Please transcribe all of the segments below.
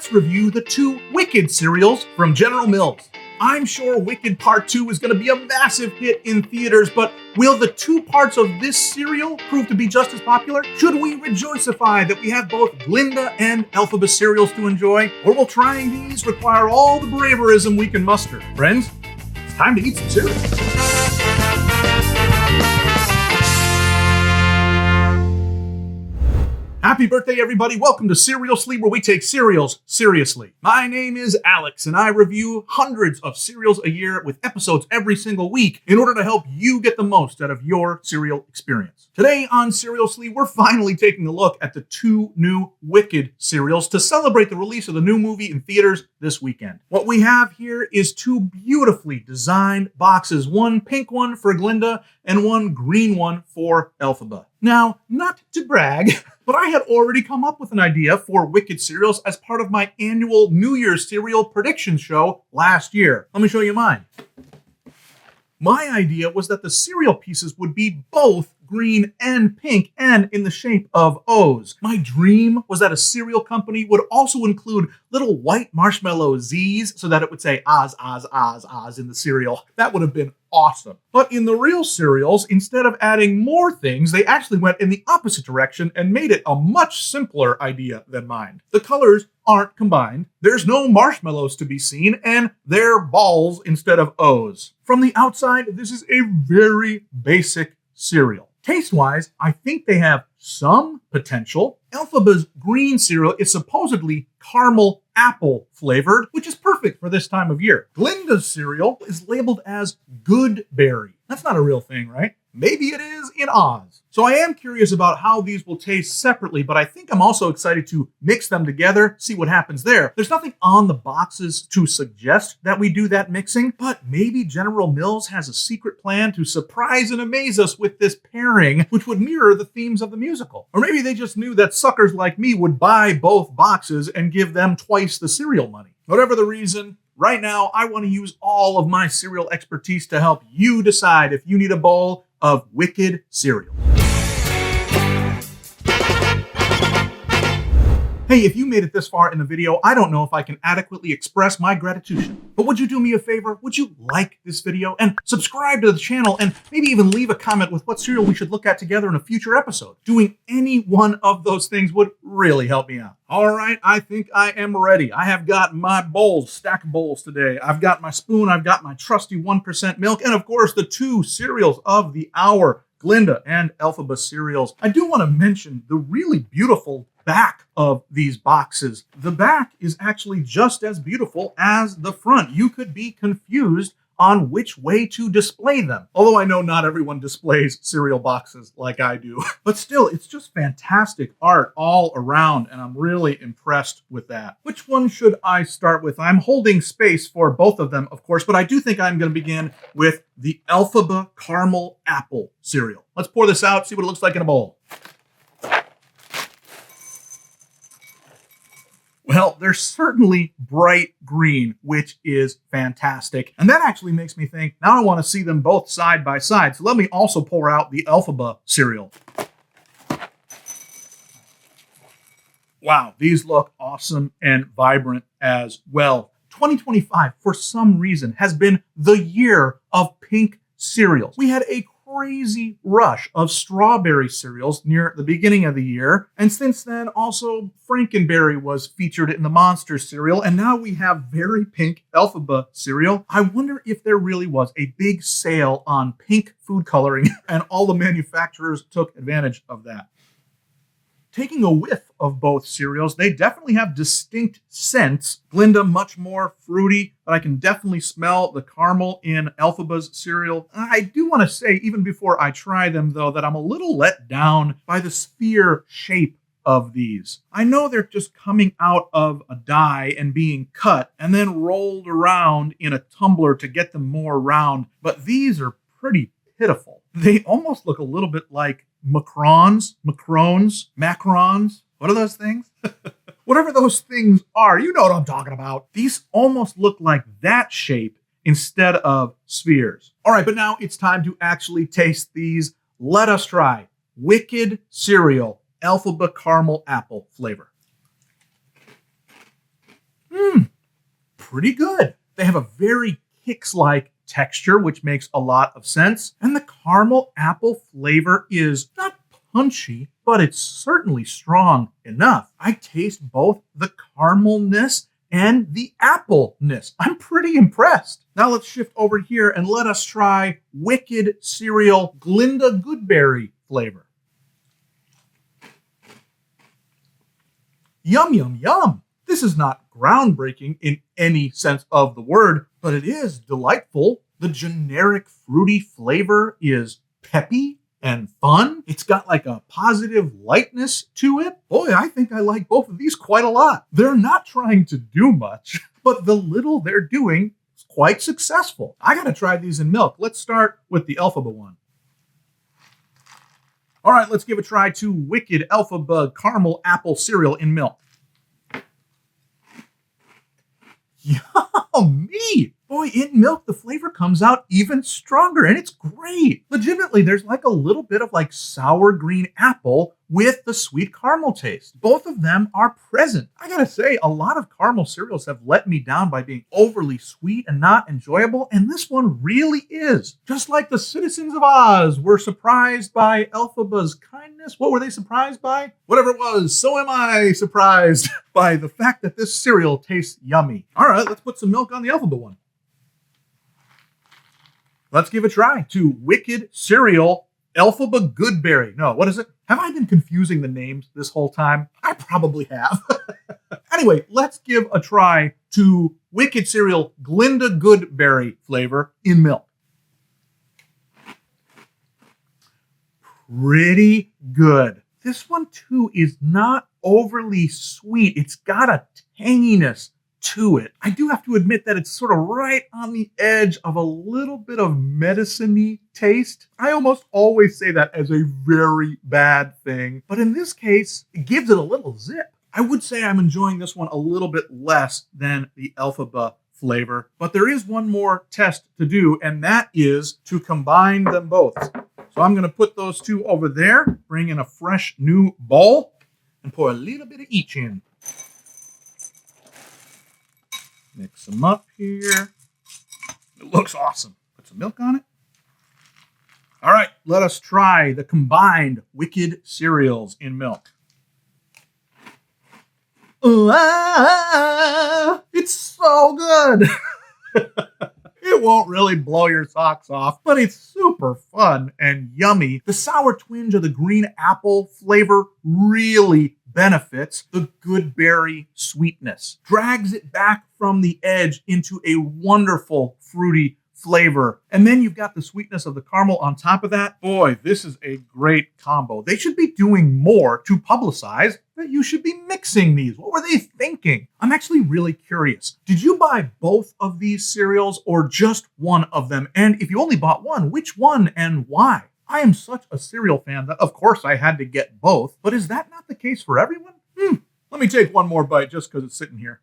let's review the 2 Wicked cereals from General Mills. I'm sure Wicked Part 2 is going to be a massive hit in theaters, but will the 2 parts of this cereal prove to be just as popular? Should we rejoicify that we have both Glinda and Elphaba cereals to enjoy? Or will trying these require all the braverism we can muster? Friends, it's time to eat some cereal. Happy birthday, everybody. Welcome to Cerealsly, where we take cereals seriously. My name is Alex, and I review hundreds of cereals a year with episodes every single week in order to help you get the most out of your cereal experience. Today on Cerealsly, we're finally taking a look at the 2 new Wicked cereals to celebrate the release of the new movie in theaters this weekend. What we have here is 2 beautifully designed boxes, one pink one for Glinda and one green one for Elphaba. Now, not to brag, but I had already come up with an idea for Wicked cereals as part of my annual New Year's cereal prediction show last year. Let me show you mine. My idea was that the cereal pieces would be both green and pink and in the shape of O's. My dream was that a cereal company would also include little white marshmallow Z's so that it would say Oz, Oz, Oz, Oz in the cereal. That would have been awesome. But in the real cereals, instead of adding more things, they actually went in the opposite direction and made it a much simpler idea than mine. The colors aren't combined, there's no marshmallows to be seen, and they're balls instead of O's. From the outside, this is a very basic cereal. Taste-wise, I think they have some potential. Elphaba's green cereal is supposedly caramel apple flavored, which is perfect for this time of year. Glinda's cereal is labeled as Goodberry. That's not a real thing, right? Maybe it is in Oz. So I am curious about how these will taste separately, but I think I'm also excited to mix them together, see what happens there. There's nothing on the boxes to suggest that we do that mixing, but maybe General Mills has a secret plan to surprise and amaze us with this pairing, which would mirror the themes of the musical. Or maybe they just knew that suckers like me would buy both boxes and give them twice the cereal money. Whatever the reason, right now I want to use all of my cereal expertise to help you decide if you need a bowl of Wicked cereal. Hey, if you made it this far in the video, I don't know if I can adequately express my gratitude. But would you do me a favor? Would you like this video and subscribe to the channel and maybe even leave a comment with what cereal we should look at together in a future episode? Doing any one of those things would really help me out. All right, I think I am ready. I have got my bowls, stack of bowls today. I've got my spoon, I've got my trusty 1% milk, and of course the 2 cereals of the hour, Glinda and Elphaba cereals. I do want to mention the really beautiful back of these boxes. The back is actually just as beautiful as the front. You could be confused on which way to display them. Although I know not everyone displays cereal boxes like I do. But still, it's just fantastic art all around, and I'm really impressed with that. Which one should I start with? I'm holding space for both of them, of course, but I do think I'm going to begin with the Elphaba Caramel Apple cereal. Let's pour this out, see what it looks like in a bowl. Well, they're certainly bright green, which is fantastic. And that actually makes me think, now I want to see them both side by side. So let me also pour out the Elphaba cereal. Wow, these look awesome and vibrant as well. 2025, for some reason, has been the year of pink cereals. We had a crazy rush of strawberry cereals near the beginning of the year. And since then, also Frankenberry was featured in the Monster cereal. And now we have very pink Elphaba cereal. I wonder if there really was a big sale on pink food coloring and all the manufacturers took advantage of that. Taking a whiff of both cereals, they definitely have distinct scents. Glinda, much more fruity, but I can definitely smell the caramel in Elphaba's cereal. I do want to say, even before I try them, though, that I'm a little let down by the sphere shape of these. I know they're just coming out of a die and being cut and then rolled around in a tumbler to get them more round, but these are pretty pitiful. They almost look a little bit like macarons. What are those things? Whatever those things are, you know what I'm talking about. These almost look like that shape instead of spheres. All right, but now it's time to actually taste these. Let us try Wicked cereal, Elphaba caramel apple flavor. pretty good. They have a very Kix-like texture, which makes a lot of sense. And the caramel apple flavor is not punchy, but it's certainly strong enough. I taste both the caramelness and the appleness. I'm pretty impressed. Now let's shift over here and let us try Wicked Cereal Glinda Goodberry flavor. Yum, yum, yum. This is not groundbreaking in any sense of the word, but it is delightful. The generic fruity flavor is peppy and fun. It's got like a positive lightness to it. Boy, I think I like both of these quite a lot. They're not trying to do much, but the little they're doing is quite successful. I gotta try these in milk. Let's start with the Elphaba one. All right, let's give a try to Wicked Elphaba Caramel Apple Cereal in milk. Yummy! Boy, in milk, the flavor comes out even stronger, and it's great. Legitimately, there's like a little bit of like sour green apple with the sweet caramel taste. Both of them are present. I gotta say, a lot of caramel cereals have let me down by being overly sweet and not enjoyable, and this one really is. Just like the citizens of Oz were surprised by Elphaba's kindness. What were they surprised by? Whatever it was, so am I surprised by the fact that this cereal tastes yummy. All right, let's put some milk on the Elphaba one. Let's give a try to Wicked Cereal Elphaba Goodberry. No, what is it? Have I been confusing the names this whole time? I probably have. Anyway, let's give a try to Wicked Cereal Glinda Goodberry flavor in milk. Pretty good. This one too is not overly sweet. It's got a tanginess to it. I do have to admit that it's sort of right on the edge of a little bit of medicine-y taste. I almost always say that as a very bad thing, but in this case, it gives it a little zip. I would say I'm enjoying this one a little bit less than the Elphaba flavor, but there is one more test to do, and that is to combine them both. So I'm going to put those two over there, bring in a fresh new bowl, and pour a little bit of each in. Mix them up here. It looks awesome. Put some milk on it. All right, let us try the combined Wicked cereals in milk. It's so good. It won't really blow your socks off, but it's super fun and yummy. The sour twinge of the green apple flavor really benefits the Goodberry sweetness, drags it back from the edge into a wonderful fruity flavor. And then you've got the sweetness of the caramel on top of that. Boy, this is a great combo. They should be doing more to publicize that you should be mixing these. What were they thinking? I'm actually really curious. Did you buy both of these cereals or just one of them? And if you only bought one, which one and why? I am such a cereal fan that of course I had to get both, but is that not the case for everyone? Let me take one more bite just because it's sitting here.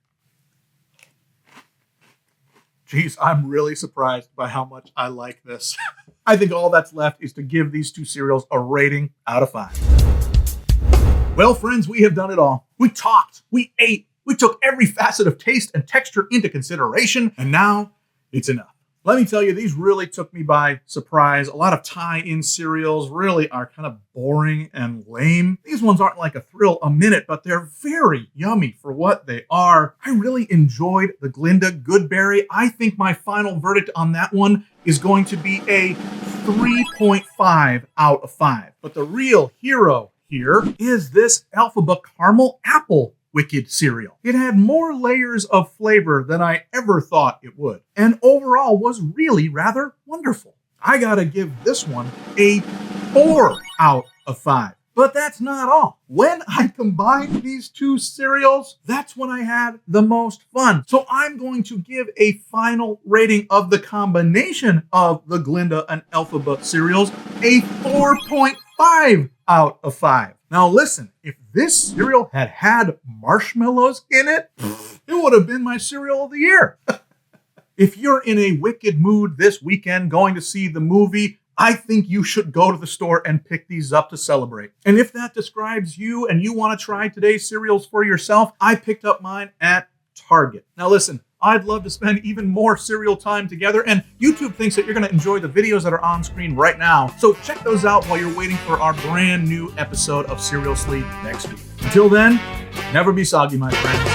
Geez, I'm really surprised by how much I like this. I think all that's left is to give these two cereals a rating out of 5. Well, friends, we have done it all. We talked, we ate, we took every facet of taste and texture into consideration, and now it's enough. Let me tell you, these really took me by surprise. A lot of tie-in cereals really are kind of boring and lame. These ones aren't like a thrill a minute, but they're very yummy for what they are. I really enjoyed the Glinda Goodberry. I think my final verdict on that one is going to be a 3.5 out of 5. But the real hero here is this Elphaba Caramel Apple Wicked cereal. It had more layers of flavor than I ever thought it would, and overall was really rather wonderful. I gotta give this one a 4 out of 5. But that's not all. When I combined these two cereals, that's when I had the most fun. So I'm going to give a final rating of the combination of the Glinda and Elphaba cereals a 4.5 out of 5. Now listen, if this cereal had had marshmallows in it, it would have been my cereal of the year. If you're in a wicked mood this weekend going to see the movie, I think you should go to the store and pick these up to celebrate. And if that describes you and you want to try today's cereals for yourself, I picked up mine at Target. Now listen, I'd love to spend even more cereal time together, and YouTube thinks that you're going to enjoy the videos that are on screen right now. So check those out while you're waiting for our brand new episode of Cerealsly next week. Until then, never be soggy, my friends.